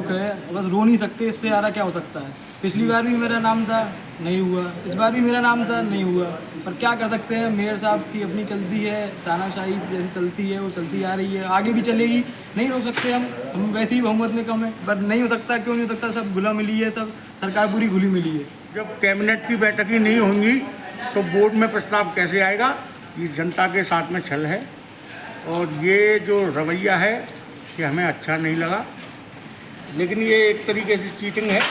दुख है, बस रो नहीं सकते, इससे ज़्यादा क्या हो सकता है। पिछली बार भी मेरा नाम था, नहीं हुआ, इस बार भी मेरा नाम था, नहीं हुआ, पर क्या कर सकते हैं। मेयर साहब की अपनी चलती है, तानाशाही जैसी चलती है वो चलती आ रही है, आगे भी चलेगी, नहीं रोक सकते हम वैसे ही बहुमत में कम है, पर नहीं हो सकता, क्यों नहीं हो सकता, सब घुला मिली है, सब सरकार पूरी घुली मिली है। जब कैबिनेट की बैठक ही नहीं होंगी तो बोर्ड में प्रस्ताव कैसे आएगा। ये जनता के साथ में छल है और ये जो रवैया है कि हमें अच्छा नहीं लगा, लेकिन ये एक तरीके से चीटिंग है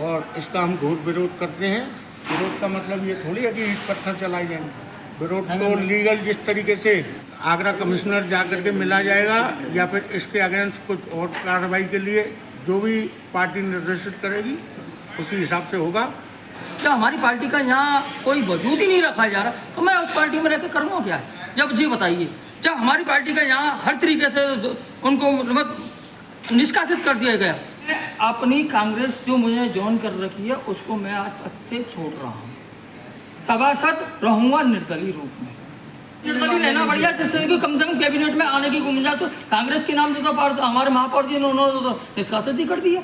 और इसका हम घोर विरोध करते हैं। विरोध का मतलब ये थोड़ी है कि ईंट पत्थर चलाए जाएंगे। विरोध तो लीगल जिस तरीके से आगरा कमिश्नर जा करके मिला जाएगा या फिर इसके अगेंस्ट कुछ और कार्रवाई के लिए जो भी पार्टी निर्देशित करेगी उसी हिसाब से होगा। जब हमारी पार्टी का यहाँ कोई वजूद ही नहीं रखा जा रहा तो मैं उस पार्टी में रहकर करूँगा क्या है। जब जी बताइए, जब हमारी पार्टी का यहाँ हर तरीके से उनको मतलब निष्कासित कर दिया गया, अपनी कांग्रेस जो मुझे ज्वाइन कर रखी है उसको मैं आज पद से छोड़ रहा हूँ, सभासद रहूँगा निर्दलीय रूप में। निर्दलीय रहना बढ़िया, जिससे कि कम से कम कैबिनेट में आने की गुंजाइश। तो कांग्रेस के नाम से तो हमारे महापौर जी ने उन्होंने तो निष्कासित ही कर दिया,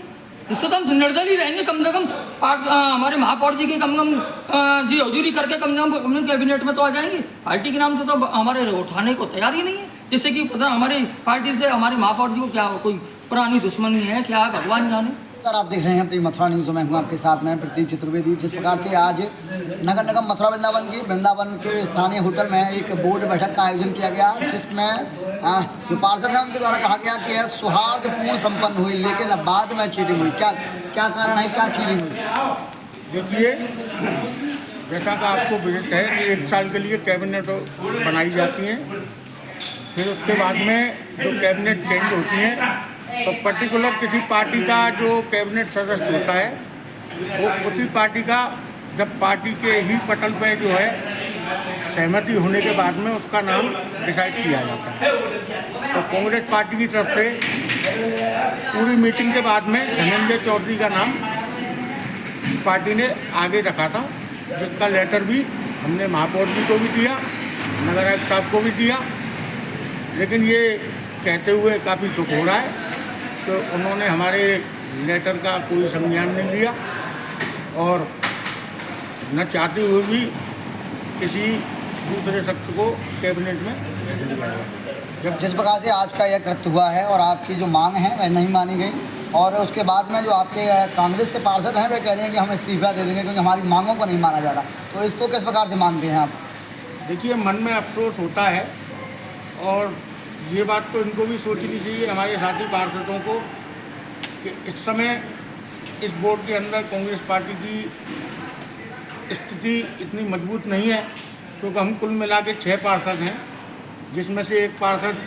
जिससे तो हम निर्दलीय रहेंगे। कम से कम हमारे महापौर जी की कम से कम जी हजूरी करके कम से कम कैबिनेट में तो आ जाएंगे। पार्टी के नाम से तो हमारे उठाने को तैयार ही नहीं है, जिससे कि पता हमारी पार्टी से हमारे महापौर जी को क्या कोई पुरानी दुश्मनी है क्या, भगवान जाने। सर, आप देख रहे हैं अपनी मथुरा न्यूज़ में हूँ आपके साथ में प्रतीक चतुर्वेदी। जिस प्रकार से आज नगर निगम मथुरा वृंदावन के स्थानीय होटल में एक बोर्ड बैठक का आयोजन किया गया, जिसमें जो पार्षद हैं उनके द्वारा कहा गया कि यह सौहार्दपूर्ण संपन्न हुई, लेकिन अब बाद में चीटिंग हुई। क्या क्या कारण है, क्या चीटिंग हुई? देखिए, जैसा कि आपको विदित है कि 1 साल के लिए कैबिनेट बनाई जाती है, फिर उसके बाद में जो कैबिनेट चेंज होती है तो पर्टिकुलर किसी पार्टी का जो कैबिनेट सदस्य होता है वो उसी पार्टी का जब पार्टी के ही पटल पे जो है सहमति होने के बाद में उसका नाम डिसाइड किया जाता है। तो कांग्रेस पार्टी की तरफ से पूरी मीटिंग के बाद में धनंजय चौधरी का नाम पार्टी ने आगे रखा था, जिसका लेटर भी हमने महापौर जी को भी दिया, नगर आयुक्त साहब को भी दिया। लेकिन ये कहते हुए काफ़ी दुख हो रहा है तो उन्होंने हमारे लेटर का कोई संज्ञान नहीं लिया और न चाहते हुए भी किसी दूसरे शख्स को कैबिनेट में जब जिस प्रकार से आज का यह कृत्य हुआ है और आपकी जो मांग है वह नहीं मानी गई, और उसके बाद में जो आपके कांग्रेस से पार्षद हैं वे कह रहे हैं कि हम इस्तीफा दे देंगे क्योंकि हमारी मांगों को नहीं माना जा रहा, तो इसको किस प्रकार से मानते हैं आप? देखिए, मन में अफसोस होता है और ये बात तो इनको भी सोचनी चाहिए, हमारे साथी पार्षदों को, कि इस समय इस बोर्ड के अंदर कांग्रेस पार्टी की स्थिति इतनी मजबूत नहीं है, क्योंकि हम कुल मिला के 6 पार्षद हैं, जिसमें से एक पार्षद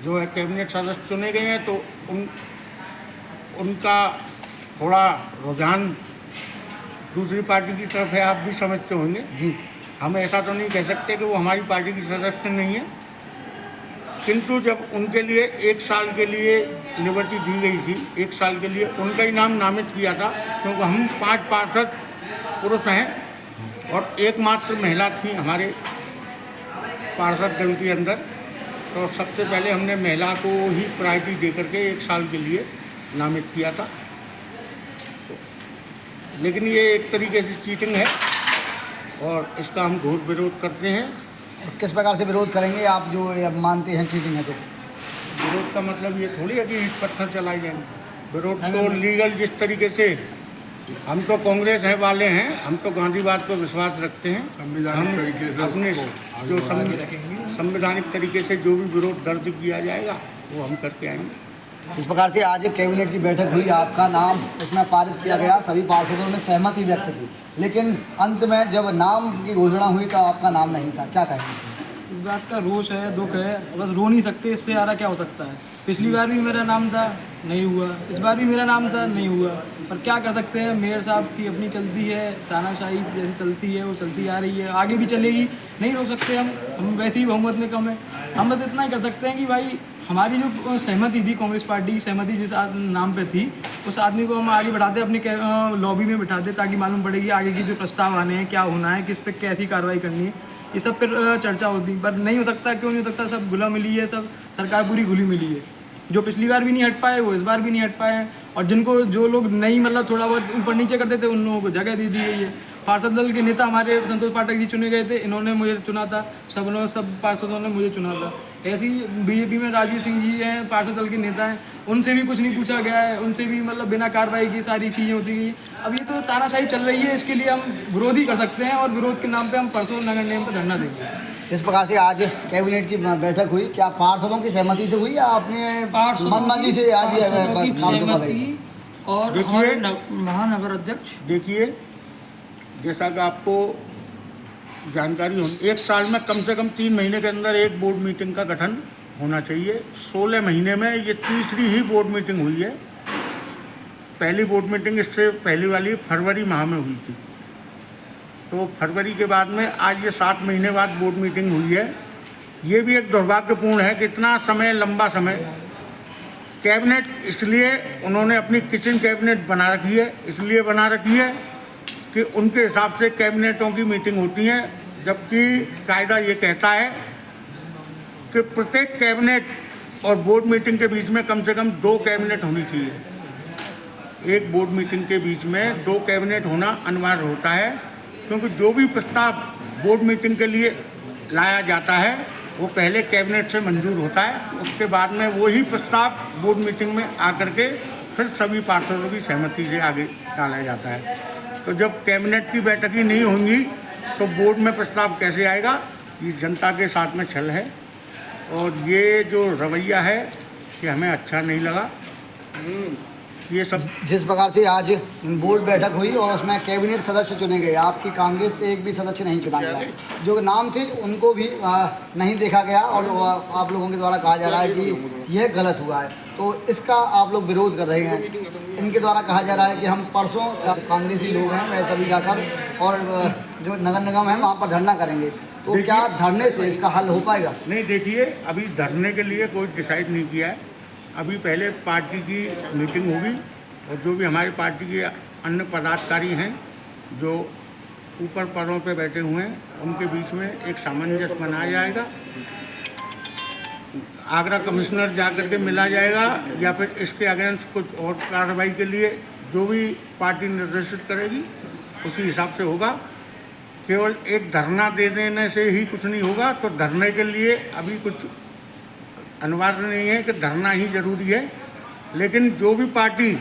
जो है कैबिनेट सदस्य चुने गए हैं, तो उनका थोड़ा रुझान दूसरी पार्टी की तरफ है। आप भी समझते होंगे जी। हम ऐसा तो नहीं कह सकते कि वो हमारी पार्टी की सदस्य नहीं है, किंतु जब उनके लिए 1 साल के लिए लिबर्टी दी गई थी, 1 साल के लिए उनका ही नाम नामित किया था, क्योंकि हम 5 पार्षद पुरुष हैं और एकमात्र महिला थी हमारे पार्षद दल के अंदर, तो सबसे पहले हमने महिला को ही प्रायोरिटी दे करके 1 साल के लिए नामित किया था। लेकिन ये एक तरीके से चीटिंग है और इसका हम घोर विरोध करते हैं। और किस प्रकार से विरोध करेंगे आप जो अब मानते हैं चीटिंग है? तो विरोध का मतलब ये थोड़ी है कि ईंट पत्थर चलाए जाएंगे। विरोध तो लीगल जिस तरीके से हम तो कांग्रेस है वाले हैं, हम तो गांधीवाद पर विश्वास रखते हैं, हम अपने जो संवैधानिक तरीके से जो भी विरोध दर्ज किया जाएगा वो हम करके आएंगे। जिस प्रकार से आज एक कैबिनेट की बैठक हुई, आपका नाम उसमें पारित किया गया, सभी पार्षदों ने सहमति व्यक्त की, लेकिन अंत में जब नाम की घोषणा हुई तो आपका नाम नहीं था, क्या कहेंगे? इस बात का रोष है, दुख है, बस रो नहीं सकते, इससे ज़्यादा क्या हो सकता है। पिछली बार भी मेरा नाम था, नहीं हुआ, इस बार भी मेरा नाम था, नहीं हुआ, पर क्या कर सकते हैं। मेयर साहब की अपनी चलती है, तानाशाही जैसी चलती है वो चलती आ रही है, आगे भी चलेगी, नहीं रोक सकते हम वैसे ही बहुमत में कम है। हम बस इतना ही कर सकते हैं कि भाई हमारी जो सहमति थी, कांग्रेस पार्टी की सहमति जिस नाम पे थी, उस आदमी को हम आगे बढ़ाते अपनी लॉबी में बिठाते, ताकि मालूम पड़ेगी आगे की जो प्रस्ताव आने हैं क्या होना है, किस पे कैसी कार्रवाई करनी है, ये सब पर चर्चा होती। पर नहीं हो सकता, क्यों नहीं हो सकता, सब घुला मिली है, सब सरकार पूरी घुली मिली है। जो पिछली बार भी नहीं हट पाए वो इस बार भी नहीं हट पाए हैं, और जिनको जो लोग नहीं मतलब थोड़ा बहुत ऊपर नीचे करते थे उन लोगों को जगह दे दी गई है। पार्षद दल के नेता हमारे संतोष पाठक जी चुने गए थे, इन्होंने मुझे चुना था, सब पार्षदों ने मुझे चुना था। ऐसी बीजेपी में राजवीर सिंह जी हैं, पार्षद दल के नेता हैं, उनसे भी कुछ नहीं पूछा गया है, उनसे भी मतलब बिना कार्रवाई की सारी चीज़ें होती गई। अब ये तो तानाशाही चल रही है, इसके लिए हम विरोध ही कर सकते हैं, और विरोध के नाम पे हम परसों नगर निगम पर धरना देंगे। इस प्रकार से आज कैबिनेट की बैठक हुई, क्या पार्षदों की सहमति से हुई या अपने मनमानी से आज ये नाम सहमति और देखिए- हमारे महानगर अध्यक्ष देखिए, जैसा कि आपको जानकारी हो, एक साल में कम से कम 3 महीने के अंदर एक बोर्ड मीटिंग का गठन होना चाहिए। 16 महीने में ये तीसरी ही बोर्ड मीटिंग हुई है। पहली बोर्ड मीटिंग इससे पहली वाली फरवरी माह में हुई थी, तो फरवरी के बाद में आज ये 7 महीने बाद बोर्ड मीटिंग हुई है। ये भी एक दुर्भाग्यपूर्ण है कि इतना समय, लंबा समय। कैबिनेट इसलिए उन्होंने अपनी किचन कैबिनेट बना रखी है, इसलिए बना रखी है कि उनके हिसाब से कैबिनेटों की मीटिंग होती है, जबकि कायदा ये कहता है कि प्रत्येक कैबिनेट और बोर्ड मीटिंग के बीच में कम से कम 2 कैबिनेट होनी चाहिए। एक बोर्ड मीटिंग के बीच में 2 कैबिनेट होना अनिवार्य होता है, क्योंकि जो भी प्रस्ताव बोर्ड मीटिंग के लिए लाया जाता है वो पहले कैबिनेट से मंजूर होता है, उसके बाद में वही प्रस्ताव बोर्ड मीटिंग में आकर के फिर सभी पार्षदों की सहमति से आगे डाला जाता है। तो जब कैबिनेट की बैठक ही नहीं होंगी तो बोर्ड में प्रस्ताव कैसे आएगा? ये जनता के साथ में छल है, और ये जो रवैया है कि हमें अच्छा नहीं लगा। ये सब जिस प्रकार से आज बोर्ड बैठक हुई और उसमें कैबिनेट सदस्य चुने गए, आपकी कांग्रेस से एक भी सदस्य नहीं चुना गया, जो नाम थे उनको भी नहीं देखा गया, और आप लोगों के द्वारा कहा जा रहा है कि यह गलत हुआ है, तो इसका आप लोग विरोध कर रहे हैं। इनके द्वारा कहा जा रहा है कि हम परसों कांग्रेसी लोग हैं वह सभी जाकर और जो नगर निगम है वहाँ पर धरना करेंगे, तो क्या धरने से इसका हल हो पाएगा? नहीं, देखिए, अभी धरने के लिए कोई डिसाइड नहीं किया है। अभी पहले पार्टी की मीटिंग होगी, और जो भी हमारी पार्टी के अन्य पदाधिकारी हैं जो ऊपर पदों पे बैठे हुए हैं, उनके बीच में एक सामंजस्य बनाया जाएगा। आगरा कमिश्नर जा कर के मिला जाएगा, या फिर इसके अगेंस्ट कुछ और कार्रवाई के लिए जो भी पार्टी निर्देशित करेगी उसी हिसाब से होगा। केवल एक धरना दे देने से ही कुछ नहीं होगा, तो धरने के लिए अभी कुछ अनिवार्य नहीं है कि धरना ही जरूरी है, लेकिन जो भी पार्टी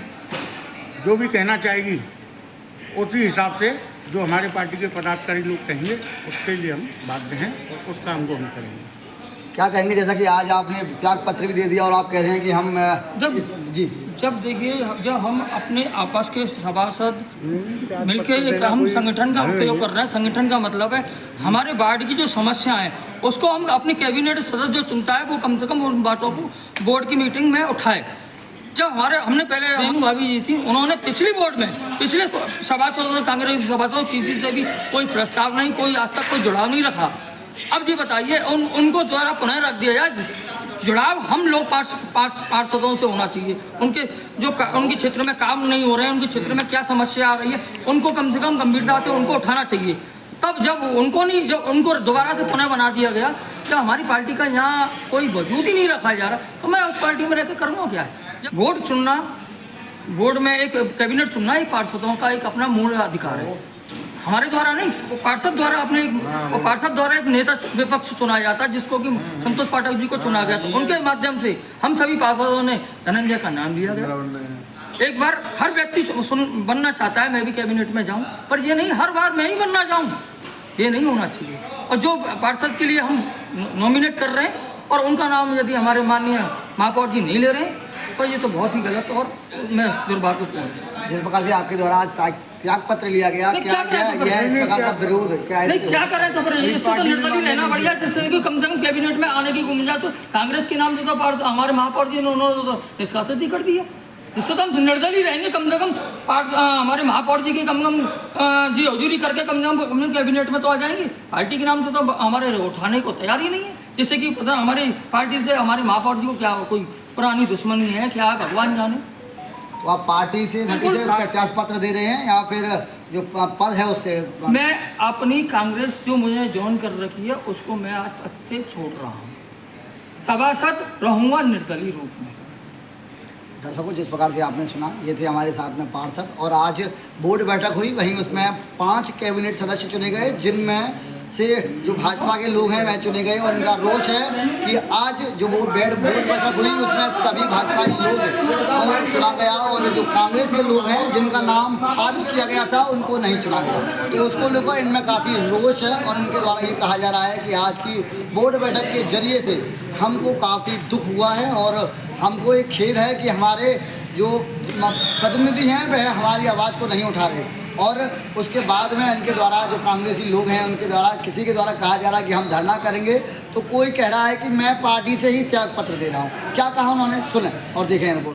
जो भी कहना चाहेगी उसी हिसाब से जो हमारे पार्टी के पदाधिकारी लोग कहेंगे उसके लिए हम बाध्य हैं, और उस काम को हम करेंगे। क्या कहेंगे, जैसा कि आज आपने त्याग पत्र भी दे दिया और आप कह रहे हैं कि हम जब देखिए, जब हम अपने आपस के सभासद मिलकर हम संगठन का उपयोग कर रहे हैं, संगठन का मतलब है हमारे वार्ड की जो समस्या है उसको हम अपने कैबिनेट सदस्य जो चुनता है वो कम से कम उन बातों को बोर्ड की मीटिंग में उठाए। जब हमने पहले रेणु भाभी जी थी, उन्होंने पिछले बोर्ड में पिछले सभासदों, कांग्रेस सभासदों, किसी से भी कोई प्रस्ताव नहीं, कोई आज तक कोई जुड़ाव नहीं रखा। अब ये बताइए उनको द्वारा पुनः रख दिया जाए, जुड़ाव हम लोग पार्षदों से होना चाहिए। उनके जो उनके क्षेत्र में काम नहीं हो रहे हैं, उनके क्षेत्र में क्या समस्या आ रही है, उनको कम से कम गंभीरता से उनको उठाना चाहिए। तब जब उनको दोबारा से पुनः बना दिया गया, जब हमारी पार्टी का यहाँ कोई वजूद ही नहीं रखा जा रहा, तो मैं उस पार्टी में रहकर करूँगा क्या है? बोर्ड चुनना, बोर्ड में एक कैबिनेट चुनना एक पार्षदों का एक अपना मूल अधिकार है, हमारे द्वारा नहीं, पार्षद द्वारा पार्षद द्वारा एक नेता विपक्ष चुना जाता है, जिसको कि संतोष पाठक जी को चुना गया, तो उनके माध्यम से हम सभी पार्षदों ने धनंजय का नाम लिया गया। एक बार हर व्यक्ति बनना चाहता है मैं भी कैबिनेट में जाऊं, पर ये नहीं हर बार मैं ही बनना चाहूँ, ये नहीं होना चाहिए। और जो पार्षद के लिए हम नॉमिनेट कर रहे हैं और उनका नाम यदि हमारे माननीय महापौर जी नहीं ले रहे हैं, तो ये तो बहुत ही गलत और मैं दुर्भाग्यपूर्ण। जिस प्रकार से आपके द्वारा आज त्याग पत्र लिया गया, क्या इस प्रकार का विरोध क्या करें? तो इससे तो निर्दलीय रहना बढ़िया, जिससे कि कम से कम कैबिनेट में आने की गुंजाइश। तो कांग्रेस के नाम से तो हमारे महापौर जी ने उन्होंने तो निष्कासित ही कर दिया, जिससे तो हम निर्दलीय रहेंगे। कम से कम हमारे महापौर जी की कम से कम जी हजूरी करके कम से कम कैबिनेट में तो आ जाएंगे। पार्टी के नाम से तो हमारे उठाने को तैयार ही नहीं है, जिससे कि हमारी पार्टी से हमारे महापौर जी को क्या कोई पुरानी दुश्मनी है क्या, भगवान जाने। तो आप पार्टी से त्याग पत्र दे रहे हैं या फिर जो पद है उससे? मैं अपनी कांग्रेस जो मुझे ज्वाइन कर रखी है उसको मैं आज पद से छोड़ रहा हूँ, सभासद रहूँगा निर्दलीय रूप में। दर्शकों, जिस प्रकार से आपने सुना, ये थे हमारे साथ में पार्षद। और आज बोर्ड बैठक हुई, वहीं उसमें 5 कैबिनेट सदस्य चुने गए, जिनमें से जो भाजपा के लोग हैं वह चुने गए। और इनका रोष है कि आज जो बोर्ड बैठक हुई उसमें सभी भाजपा के लोग को चुना गया और जो कांग्रेस के लोग हैं जिनका नाम पारित किया गया था उनको नहीं चुना गया। तो उसको लेकर इनमें काफ़ी रोष है और इनके द्वारा ये कहा जा रहा है कि आज की बोर्ड बैठक के जरिए से हमको काफ़ी दुख हुआ है और हमको एक खेद है कि हमारे जो प्रतिनिधि हैं वह हमारी आवाज़ को नहीं उठा रहे। और उसके बाद में इनके द्वारा जो कांग्रेसी लोग हैं उनके द्वारा किसी के द्वारा कहा जा रहा है कि हम धरना करेंगे, तो कोई कह रहा है कि मैं पार्टी से ही त्याग पत्र दे रहा हूँ। क्या कहा उन्होंने, सुने और देखें रिपोर्ट।